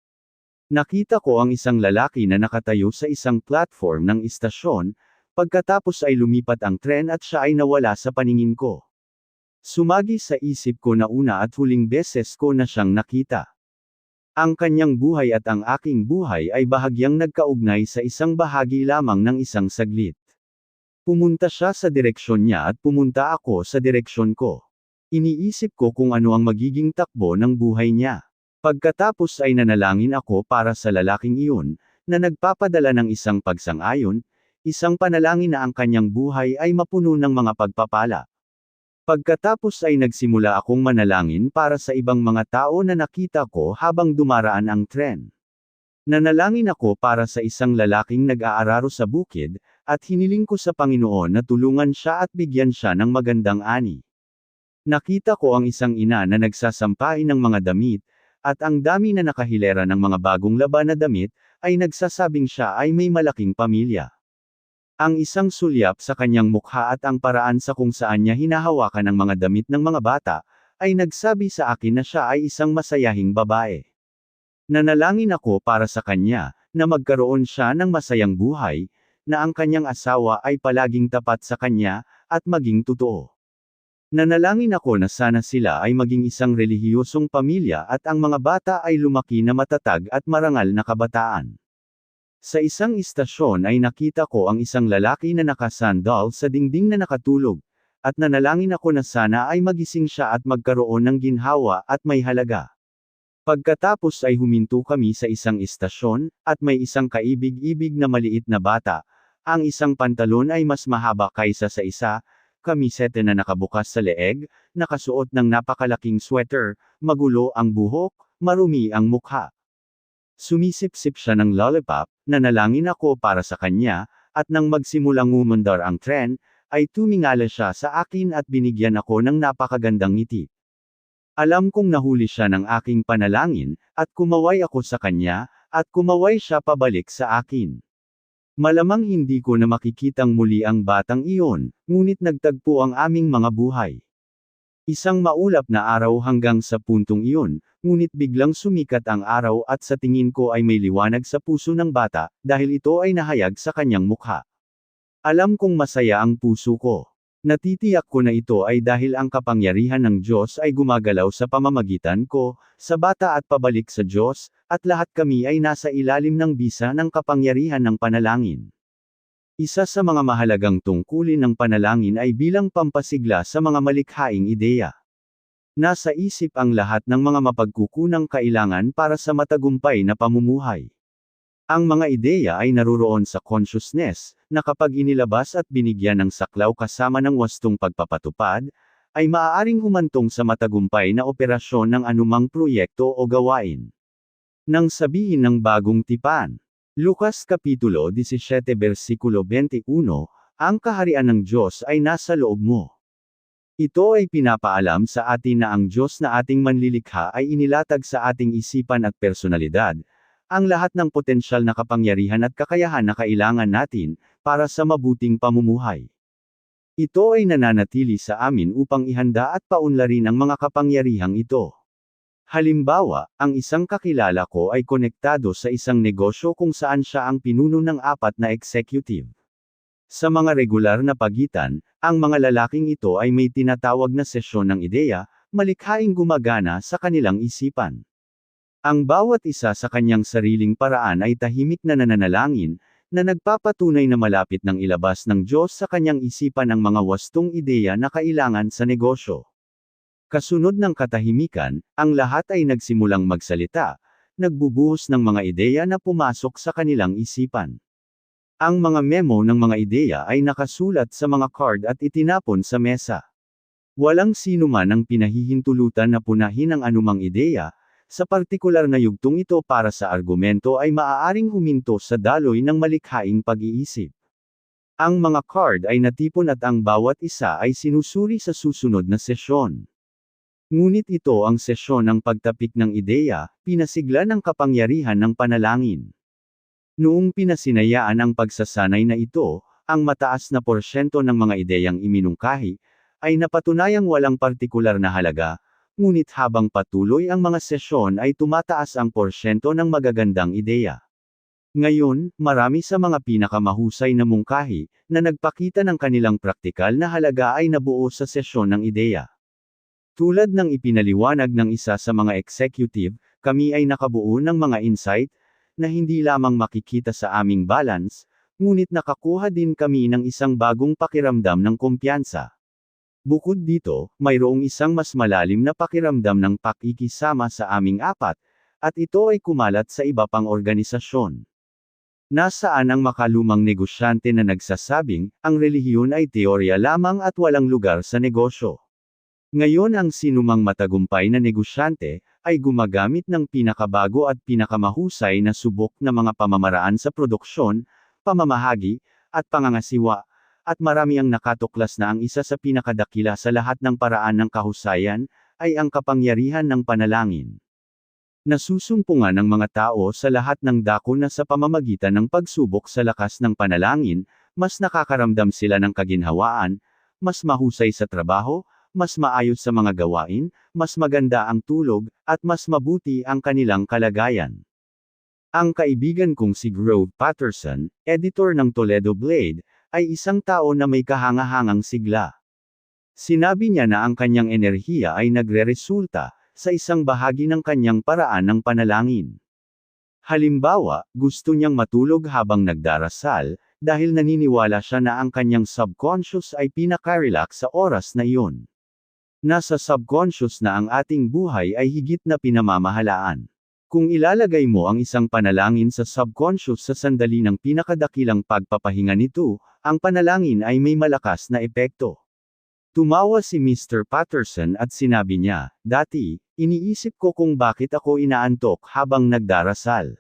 Nakita ko ang isang lalaki na nakatayo sa isang platform ng istasyon, pagkatapos ay lumipat ang tren at siya ay nawala sa paningin ko. Sumagi sa isip ko na una at huling beses ko na siyang nakita. Ang kanyang buhay at ang aking buhay ay bahagyang nagkaugnay sa isang bahagi lamang ng isang saglit. Pumunta siya sa direksyon niya at pumunta ako sa direksyon ko. Iniisip ko kung ano ang magiging takbo ng buhay niya. Pagkatapos ay nanalangin ako para sa lalaking iyon, na nagpapadala ng isang pagsang-ayon, isang panalangin na ang kanyang buhay ay mapuno ng mga pagpapala. Pagkatapos ay nagsimula akong manalangin para sa ibang mga tao na nakita ko habang dumaraan ang tren. Nanalangin ako para sa isang lalaking nag-aararo sa bukid, at hiniling ko sa Panginoon na tulungan siya at bigyan siya ng magandang ani. Nakita ko ang isang ina na nagsasampay ng mga damit, at ang dami na nakahilera ng mga bagong laban na damit, ay nagsasabing siya ay may malaking pamilya. Ang isang sulyap sa kanyang mukha at ang paraan sa kung saan niya hinahawakan ang mga damit ng mga bata, ay nagsabi sa akin na siya ay isang masayahing babae. Nanalangin ako para sa kanya, na magkaroon siya ng masayang buhay, na ang kanyang asawa ay palaging tapat sa kanya, at maging totoo. Nanalangin ako na sana sila ay maging isang relihiyosong pamilya at ang mga bata ay lumaki na matatag at marangal na kabataan. Sa isang istasyon ay nakita ko ang isang lalaki na nakasandal sa dingding na nakatulog, at nanalangin ako na sana ay magising siya at magkaroon ng ginhawa at may halaga. Pagkatapos ay huminto kami sa isang istasyon, at may isang kaibig-ibig na maliit na bata. Ang isang pantalon ay mas mahaba kaysa sa isa, kamisete na nakabukas sa leeg, nakasuot ng napakalaking sweater, magulo ang buhok, marumi ang mukha. Sumisip-sip siya ng lollipop, nanalangin ako para sa kanya, at nang magsimulang umandar ang tren, ay tumingala siya sa akin at binigyan ako ng napakagandang ngiti. Alam kong nahuli siya ng aking panalangin, at kumaway ako sa kanya, at kumaway siya pabalik sa akin. Malamang hindi ko na makikitang muli ang batang iyon, ngunit nagtagpo ang aming mga buhay. Isang maulap na araw hanggang sa puntong iyon, ngunit biglang sumikat ang araw at sa tingin ko ay may liwanag sa puso ng bata, dahil ito ay nahayag sa kanyang mukha. Alam kong masaya ang puso ko. Natitiyak ko na ito ay dahil ang kapangyarihan ng Diyos ay gumagalaw sa pamamagitan ko, sa bata at pabalik sa Diyos, at lahat kami ay nasa ilalim ng bisa ng kapangyarihan ng panalangin. Isa sa mga mahalagang tungkulin ng panalangin ay bilang pampasigla sa mga malikhaing ideya. Nasa isip ang lahat ng mga mapagkukunang kailangan para sa matagumpay na pamumuhay. Ang mga ideya ay naruroon sa consciousness, na kapag inilabas at binigyan ng saklaw kasama ng wastong pagpapatupad, ay maaaring humantong sa matagumpay na operasyon ng anumang proyekto o gawain. Nang sabihin ng bagong tipan, Lucas Kapitulo 17 versikulo 21, ang kaharian ng Diyos ay nasa loob mo. Ito ay pinapaalam sa atin na ang Diyos na ating manlilikha ay inilatag sa ating isipan at personalidad, ang lahat ng potensyal na kapangyarihan at kakayahan na kailangan natin, para sa mabuting pamumuhay. Ito ay nananatili sa amin upang ihanda at paunlarin ang mga kapangyarihang ito. Halimbawa, ang isang kakilala ko ay konektado sa isang negosyo kung saan siya ang pinuno ng 4 na executive. Sa mga regular na pagitan, ang mga lalaking ito ay may tinatawag na sesyon ng ideya, malikhaing gumagana sa kanilang isipan. Ang bawat isa sa kanyang sariling paraan ay tahimik na nananalangin, na nagpapatunay na malapit ng ilabas ng Diyos sa kanyang isipan ang mga wastong ideya na kailangan sa negosyo. Kasunod ng katahimikan, ang lahat ay nagsimulang magsalita, nagbubuhos ng mga ideya na pumasok sa kanilang isipan. Ang mga memo ng mga ideya ay nakasulat sa mga card at itinapon sa mesa. Walang sino man ang pinahihintulutan na punahin ang anumang ideya, sa partikular na yugtong ito para sa argumento ay maaaring huminto sa daloy ng malikhaing pag-iisip. Ang mga card ay natipon at ang bawat isa ay sinusuri sa susunod na sesyon. Ngunit ito ang sesyon ng pagtapik ng ideya, pinasigla ng kapangyarihan ng panalangin. Noong pinasinayaan ang pagsasanay na ito, ang mataas na porsyento ng mga ideyang iminungkahi, ay napatunayang walang partikular na halaga, ngunit habang patuloy ang mga sesyon ay tumataas ang porsyento ng magagandang ideya. Ngayon, marami sa mga pinakamahusay na mungkahi, na nagpakita ng kanilang praktikal na halaga ay nabuo sa sesyon ng ideya. Tulad ng ipinaliwanag ng isa sa mga executive, kami ay nakabuo ng mga insight, na hindi lamang makikita sa aming balance, ngunit nakakuha din kami ng isang bagong pakiramdam ng kumpiyansa. Bukod dito, mayroong isang mas malalim na pakiramdam ng pakikisama sa aming apat, at ito ay kumalat sa iba pang organisasyon. Nasaan ang makalumang negosyante na nagsasabing, ang relihiyon ay teorya lamang at walang lugar sa negosyo. Ngayon ang sinumang matagumpay na negosyante, ay gumagamit ng pinakabago at pinakamahusay na subok na mga pamamaraan sa produksyon, pamamahagi, at pangangasiwa, at marami ang nakatuklas na ang isa sa pinakadakila sa lahat ng paraan ng kahusayan, ay ang kapangyarihan ng panalangin. Nasusumpungan ng mga tao sa lahat ng dako na sa pamamagitan ng pagsubok sa lakas ng panalangin, mas nakakaramdam sila ng kaginhawaan, mas mahusay sa trabaho, mas maayos sa mga gawain, mas maganda ang tulog, at mas mabuti ang kanilang kalagayan. Ang kaibigan kong si Grove Patterson, editor ng Toledo Blade, ay isang tao na may kahangahangang sigla. Sinabi niya na ang kanyang enerhiya ay nagreresulta sa isang bahagi ng kanyang paraan ng panalangin. Halimbawa, gusto niyang matulog habang nagdarasal, dahil naniniwala siya na ang kanyang subconscious ay pinaka-relax sa oras na iyon. Nasa subconscious na ang ating buhay ay higit na pinamamahalaan. Kung ilalagay mo ang isang panalangin sa subconscious sa sandali ng pinakadakilang pagpapahinga nito, ang panalangin ay may malakas na epekto. Tumawa si Mr. Patterson at sinabi niya, "Dati, iniisip ko kung bakit ako inaantok habang nagdarasal.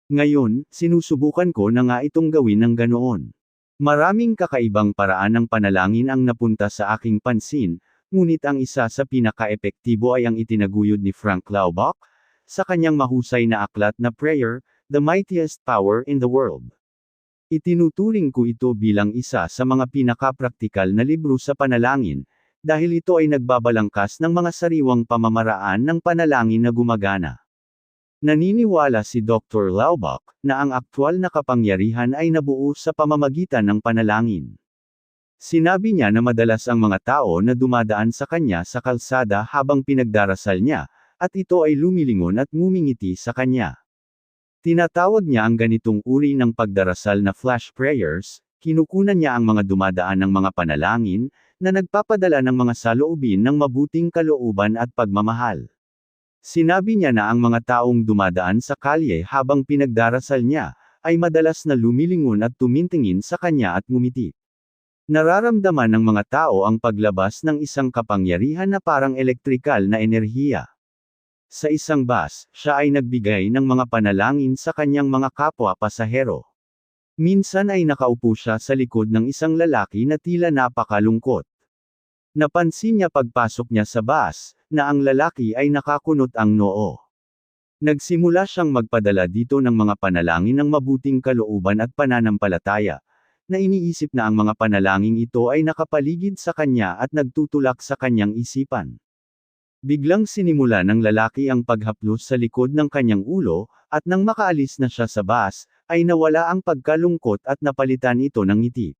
Ngayon, sinusubukan ko na nga itong gawin ng ganoon." Maraming kakaibang paraan ng panalangin ang napunta sa aking pansin, ngunit ang isa sa pinaka-epektibo ay ang itinaguyod ni Frank Laubach, sa kanyang mahusay na aklat na Prayer, The Mightiest Power in the World. Itinuturing ko ito bilang isa sa mga pinaka-praktikal na libro sa panalangin, dahil ito ay nagbabalangkas ng mga sariwang pamamaraan ng panalangin na gumagana. Naniniwala si Dr. Laubach, na ang aktwal na kapangyarihan ay nabuo sa pamamagitan ng panalangin. Sinabi niya na madalas ang mga tao na dumadaan sa kanya sa kalsada habang pinagdarasal niya, at ito ay lumilingon at ngumingiti sa kanya. Tinatawag niya ang ganitong uri ng pagdarasal na flash prayers, kinukunan niya ang mga dumadaan ng mga panalangin, na nagpapadala ng mga saloobin ng mabuting kalooban at pagmamahal. Sinabi niya na ang mga taong dumadaan sa kalye habang pinagdarasal niya, ay madalas na lumilingon at tumitingin sa kanya at ngumiti. Nararamdaman ng mga tao ang paglabas ng isang kapangyarihan na parang elektrikal na enerhiya. Sa isang bus, siya ay nagbigay ng mga panalangin sa kanyang mga kapwa pasahero. Minsan ay nakaupo siya sa likod ng isang lalaki na tila napakalungkot. Napansin niya pagpasok niya sa bus, na ang lalaki ay nakakunot ang noo. Nagsimula siyang magpadala dito ng mga panalangin ng mabuting kalooban at pananampalataya, na iniisip na ang mga panalangin ito ay nakapaligid sa kanya at nagtutulak sa kanyang isipan. Biglang sinimula ng lalaki ang paghaplos sa likod ng kanyang ulo, at nang makaalis na siya sa bus, ay nawala ang pagkalungkot at napalitan ito ng ngiti.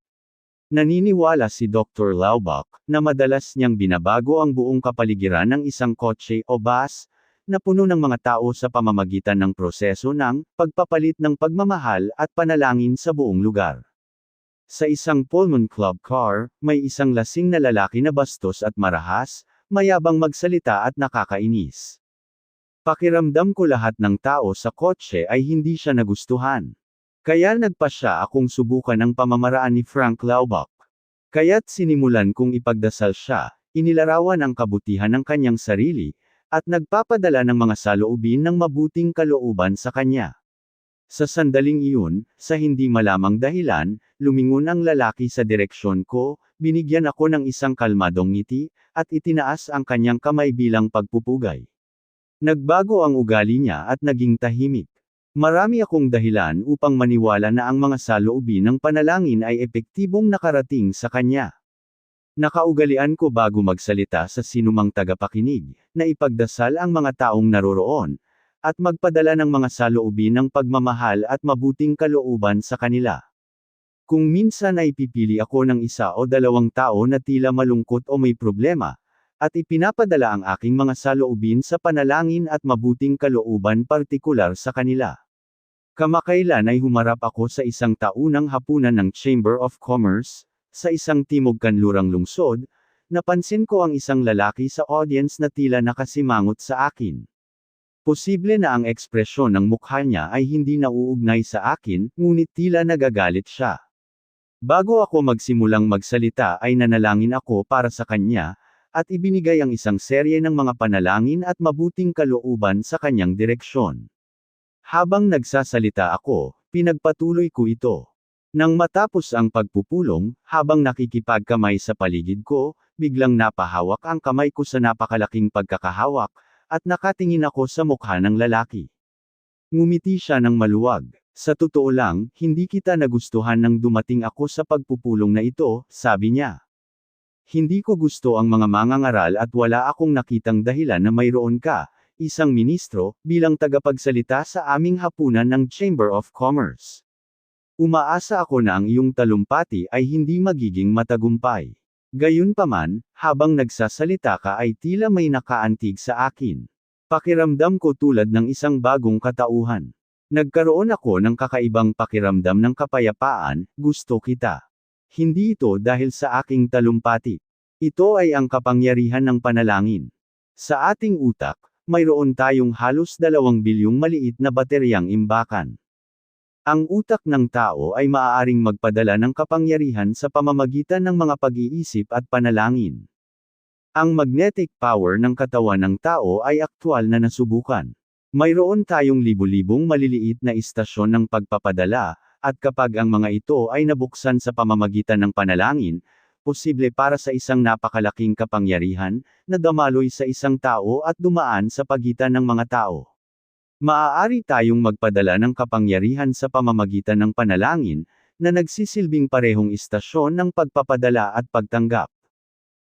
Naniniwala si Dr. Laubach, na madalas niyang binabago ang buong kapaligiran ng isang kotse o bus, na puno ng mga tao sa pamamagitan ng proseso ng pagpapalit ng pagmamahal at panalangin sa buong lugar. Sa isang Pullman Club car, may isang lasing na lalaki na bastos at marahas, mayabang magsalita at nakakainis. Pakiramdam ko lahat ng tao sa kotse ay hindi siya nagustuhan. Kaya nagpasya akong subukan ang pamamaraan ni Frank Laubach. Kaya't sinimulan kong ipagdasal siya, inilarawan ang kabutihan ng kanyang sarili, at nagpapadala ng mga saloobin ng mabuting kalooban sa kanya. Sa sandaling iyon, sa hindi malamang dahilan, lumingon ang lalaki sa direksyon ko, binigyan ako ng isang kalmadong ngiti, at itinaas ang kanyang kamay bilang pagpupugay. Nagbago ang ugali niya at naging tahimik. Marami akong dahilan upang maniwala na ang mga saloobin ng panalangin ay epektibong nakarating sa kanya. Nakaugalian ko bago magsalita sa sinumang tagapakinig, na ipagdasal ang mga taong naroroon, at magpadala ng mga saloobin ng pagmamahal at mabuting kalooban sa kanila. Kung minsan ay pipili ako ng isa o dalawang tao na tila malungkot o may problema, at ipinapadala ang aking mga saloobin sa panalangin at mabuting kalooban partikular sa kanila. Kamakailan ay humarap ako sa isang taunang hapunan ng Chamber of Commerce, sa isang timog kanlurang lungsod. Napansin ko ang isang lalaki sa audience na tila nakasimangot sa akin. Posible na ang ekspresyon ng mukha niya ay hindi nauugnay sa akin, ngunit tila nagagalit siya. Bago ako magsimulang magsalita ay nanalangin ako para sa kanya, at ibinigay ang isang serye ng mga panalangin at mabuting kalooban sa kanyang direksyon. Habang nagsasalita ako, pinagpatuloy ko ito. Nang matapos ang pagpupulong, habang nakikipagkamay sa paligid ko, biglang napahawak ang kamay ko sa napakalaking pagkakahawak, at nakatingin ako sa mukha ng lalaki. Ngumiti siya ng maluwag. Sa totoo lang, hindi kita nagustuhan nang dumating ako sa pagpupulong na ito, sabi niya. Hindi ko gusto ang mga mangangaral at wala akong nakitang dahilan na mayroon ka, isang ministro, bilang tagapagsalita sa aming hapunan ng Chamber of Commerce. Umaasa ako na ang iyong talumpati ay hindi magiging matagumpay. Gayunpaman, habang nagsasalita ka ay tila may nakaantig sa akin. Pakiramdam ko tulad ng isang bagong katauhan. Nagkaroon ako ng kakaibang pakiramdam ng kapayapaan, gusto kita. Hindi ito dahil sa aking talumpati. Ito ay ang kapangyarihan ng panalangin. Sa ating utak, mayroon tayong halos 2 bilyong maliit na bateryang imbakan. Ang utak ng tao ay maaaring magpadala ng kapangyarihan sa pamamagitan ng mga pag-iisip at panalangin. Ang magnetic power ng katawan ng tao ay aktwal na nasubukan. Mayroon tayong libu-libong maliliit na istasyon ng pagpapadala, at kapag ang mga ito ay nabuksan sa pamamagitan ng panalangin, posible para sa isang napakalaking kapangyarihan, na dumaloy sa isang tao at dumaan sa pagitan ng mga tao. Maaari tayong magpadala ng kapangyarihan sa pamamagitan ng panalangin, na nagsisilbing parehong istasyon ng pagpapadala at pagtanggap.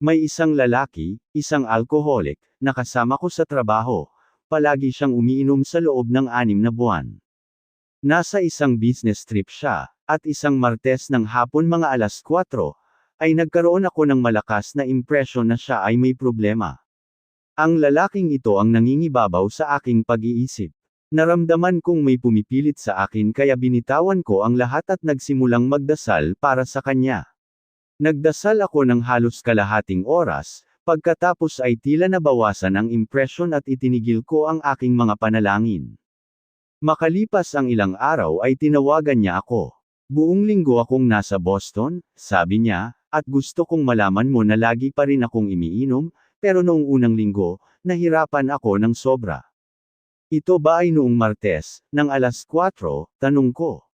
May isang lalaki, isang alkoholik, na kasama ko sa trabaho. Palagi siyang umiinom sa loob ng 6 na buwan. Nasa isang business trip siya, at isang Martes ng hapon mga 4:00, ay nagkaroon ako ng malakas na impresyon na siya ay may problema. Ang lalaking ito ang nangingibabaw sa aking pag-iisip. Naramdaman kong may pumipilit sa akin kaya binitawan ko ang lahat at nagsimulang magdasal para sa kanya. Nagdasal ako ng halos kalahating oras. Pagkatapos ay tila nabawasan ang impresyon at itinigil ko ang aking mga panalangin. Makalipas ang ilang araw ay tinawagan niya ako. Buong linggo akong nasa Boston, sabi niya, at gusto kong malaman mo na lagi pa rin akong umiinom, pero noong unang linggo, nahirapan ako ng sobra. Ito ba ay noong Martes, ng 4:00, tanong ko.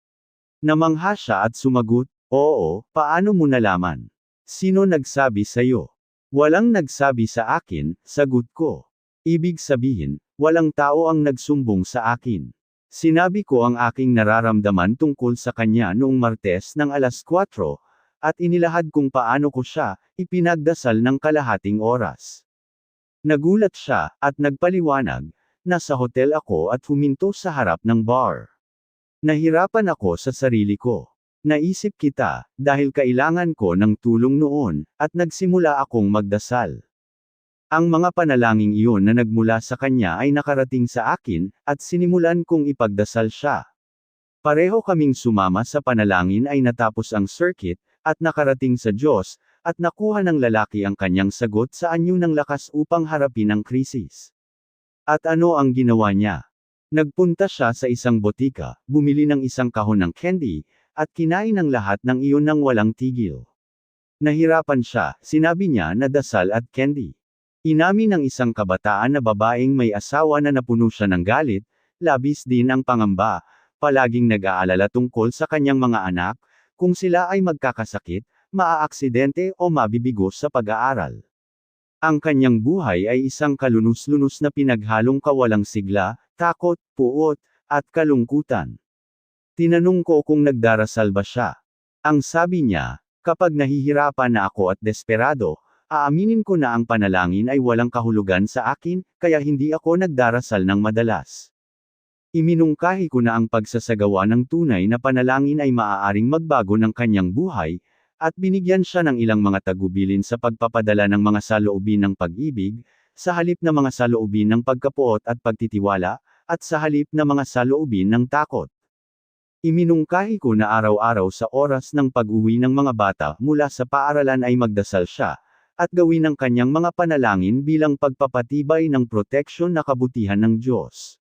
Namangha siya at sumagot, oo, paano mo nalaman? Sino nagsabi sa'yo? Walang nagsabi sa akin, sagot ko. Ibig sabihin, walang tao ang nagsumbong sa akin. Sinabi ko ang aking nararamdaman tungkol sa kanya noong Martes ng 4:00, at inilahad kung paano ko siya ipinagdasal ng kalahating oras. Nagulat siya, at nagpaliwanag, nasa hotel ako at huminto sa harap ng bar. Nahirapan ako sa sarili ko. Naisip kita, dahil kailangan ko ng tulong noon, at nagsimula akong magdasal. Ang mga panalangin iyon na nagmula sa kanya ay nakarating sa akin, at sinimulan kong ipagdasal siya. Pareho kaming sumama sa panalangin ay natapos ang circuit, at nakarating sa Diyos, at nakuha ng lalaki ang kanyang sagot sa anyo ng lakas upang harapin ang krisis. At ano ang ginawa niya? Nagpunta siya sa isang botika, bumili ng isang kahon ng candy, at kinain ang lahat ng iyon nang walang tigil. Nahirapan siya, sinabi niya na dasal at candy. Inamin ng isang kabataan na babaeng may asawa na napuno siya ng galit, labis din ang pangamba, palaging nag-aalala tungkol sa kanyang mga anak, kung sila ay magkakasakit, maaaksidente o mabibigo sa pag-aaral. Ang kanyang buhay ay isang kalunos-lunos na pinaghalong kawalang sigla, takot, puot, at kalungkutan. Tinanong ko kung nagdarasal ba siya. Ang sabi niya, kapag nahihirapan na ako at desperado, aaminin ko na ang panalangin ay walang kahulugan sa akin, kaya hindi ako nagdarasal ng madalas. Iminungkahi ko na ang pagsasagawa ng tunay na panalangin ay maaaring magbago ng kanyang buhay, at binigyan siya ng ilang mga tagubilin sa pagpapadala ng mga saloobin ng pag-ibig, sa halip na mga saloobin ng pagkapuot at pagtitiwala, at sa halip na mga saloobin ng takot. Iminungkahi ko na araw-araw sa oras ng pag-uwi ng mga bata mula sa paaralan ay magdasal siya, at gawin ang kanyang mga panalangin bilang pagpapatibay ng proteksyon na kabutihan ng Diyos.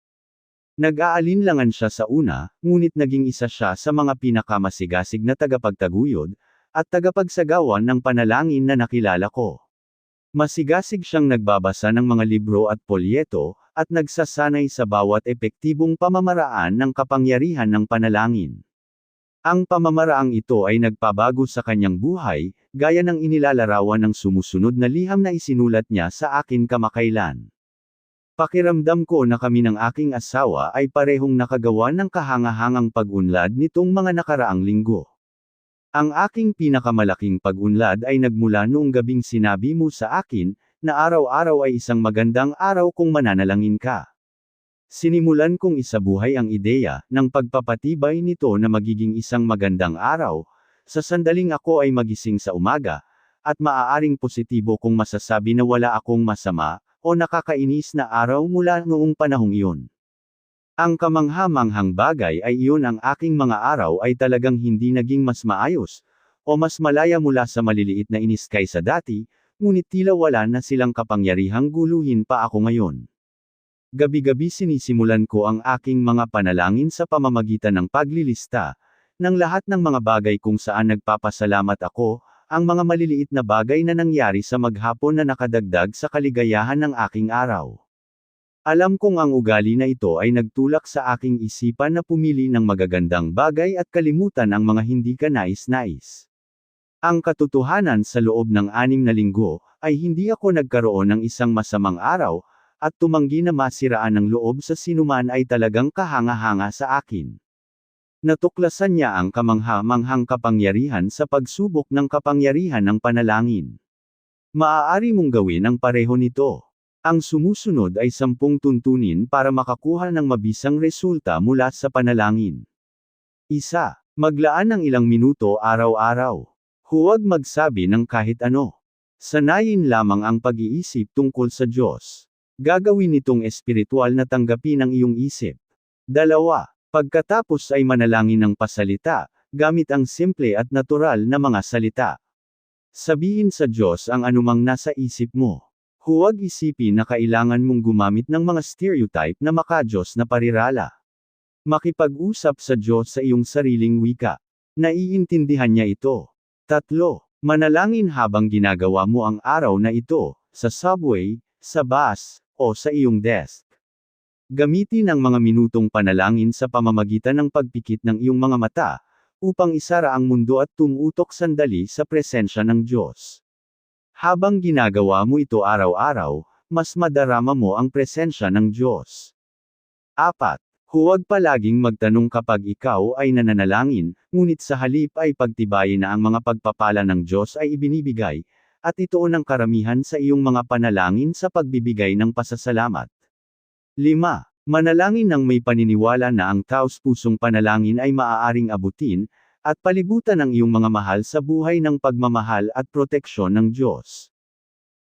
Nag-aalinlangan siya sa una, ngunit naging isa siya sa mga pinakamasigasig na tagapagtaguyod, at tagapagsagawan ng panalangin na nakilala ko. Masigasig siyang nagbabasa ng mga libro at polyeto, at nagsasanay sa bawat epektibong pamamaraan ng kapangyarihan ng panalangin. Ang pamamaraang ito ay nagpabago sa kanyang buhay, gaya ng inilalarawan ng sumusunod na liham na isinulat niya sa akin kamakailan. Pakiramdam ko na kami ng aking asawa ay parehong nakagawa ng kahangahangang pag-unlad nitong mga nakaraang linggo. Ang aking pinakamalaking pag-unlad ay nagmula noong gabing sinabi mo sa akin, na araw-araw ay isang magandang araw kung mananalangin ka. Sinimulan kong isabuhay ang ideya, ng pagpapatibay nito na magiging isang magandang araw, sa sandaling ako ay magising sa umaga, at maaaring positibo kung masasabi na wala akong masama, o nakakainis na araw mula noong panahong iyon. Ang kamangha-manghang bagay ay iyon ang aking mga araw ay talagang hindi naging mas maayos, o mas malaya mula sa maliliit na inis kaysa dati, ngunit tila wala na silang kapangyarihang guluhin pa ako ngayon. Gabi-gabi sinisimulan ko ang aking mga panalangin sa pamamagitan ng paglilista, ng lahat ng mga bagay kung saan nagpapasalamat ako, ang mga maliliit na bagay na nangyari sa maghapon na nakadagdag sa kaligayahan ng aking araw. Alam kong ang ugali na ito ay nagtulak sa aking isipan na pumili ng magagandang bagay at kalimutan ang mga hindi ka nais-nais. Ang katotohanan sa loob ng 6 na linggo, ay hindi ako nagkaroon ng isang masamang araw, at tumanggi na masiraan ng loob sa sinuman ay talagang kahanga-hanga sa akin. Natuklasan niya ang kamangha-manghang kapangyarihan sa pagsubok ng kapangyarihan ng panalangin. Maaari mong gawin ang pareho nito. Ang sumusunod ay 10 tuntunin para makakuha ng mabisang resulta mula sa panalangin. 1. Maglaan ng ilang minuto araw-araw. Huwag magsabi ng kahit ano. Sanayin lamang ang pag-iisip tungkol sa Diyos. Gagawin nitong espiritual na tanggapin ang iyong isip. 2. Pagkatapos ay manalangin ng pasalita, gamit ang simple at natural na mga salita. Sabihin sa Diyos ang anumang nasa isip mo. Huwag isipin na kailangan mong gumamit ng mga stereotype na maka-Diyos na parirala. Makipag-usap sa Diyos sa iyong sariling wika. Naiintindihan niya ito. 3. Manalangin habang ginagawa mo ang araw na ito, sa subway, sa bus, o sa iyong desk. Gamitin ang mga minutong panalangin sa pamamagitan ng pagpikit ng iyong mga mata, upang isara ang mundo at tumutok sandali sa presensya ng Diyos. Habang ginagawa mo ito araw-araw, mas madarama mo ang presensya ng Diyos. 4. Huwag palaging magtanong kapag ikaw ay nananalangin, ngunit sa halip ay pagtibayin na ang mga pagpapala ng Diyos ay ibinibigay, at ituon ang karamihan sa iyong mga panalangin sa pagbibigay ng pasasalamat. 5. Manalangin ng may paniniwala na ang taos-pusong panalangin ay maaaring abutin, at palibutan ang iyong mga mahal sa buhay ng pagmamahal at proteksyon ng Diyos.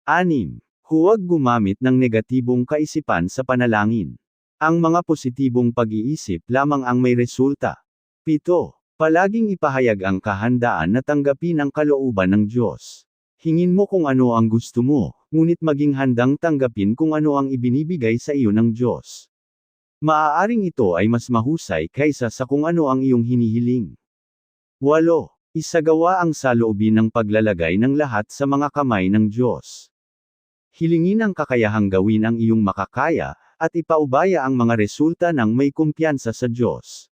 6. Huwag gumamit ng negatibong kaisipan sa panalangin. Ang mga positibong pag-iisip lamang ang may resulta. 7. Palaging ipahayag ang kahandaan na tanggapin ang kalooban ng Diyos. Hingin mo kung ano ang gusto mo, ngunit maging handang tanggapin kung ano ang ibinibigay sa iyo ng Diyos. Maaaring ito ay mas mahusay kaysa sa kung ano ang iyong hinihiling. 8. Isagawa ang saloobin ng paglalagay ng lahat sa mga kamay ng Diyos. Hilingin ang kakayahang gawin ang iyong makakaya, at ipaubaya ang mga resulta ng may kumpiyansa sa Diyos.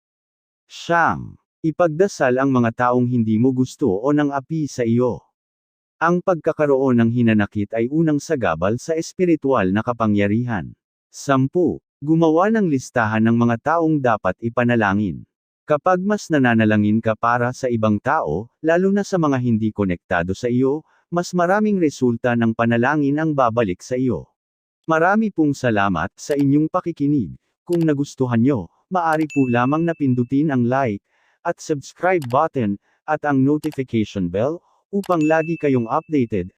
9. Ipagdasal ang mga taong hindi mo gusto o nang api sa iyo. Ang pagkakaroon ng hinanakit ay unang sagabal sa espiritual na kapangyarihan. 10. Gumawa ng listahan ng mga taong dapat ipanalangin. Kapag mas nananalangin ka para sa ibang tao, lalo na sa mga hindi konektado sa iyo, mas maraming resulta ng panalangin ang babalik sa iyo. Marami pong salamat sa inyong pakikinig. Kung nagustuhan nyo, maaari po lamang na pindutin ang like, at subscribe button, at ang notification bell, Upang lagi kayong updated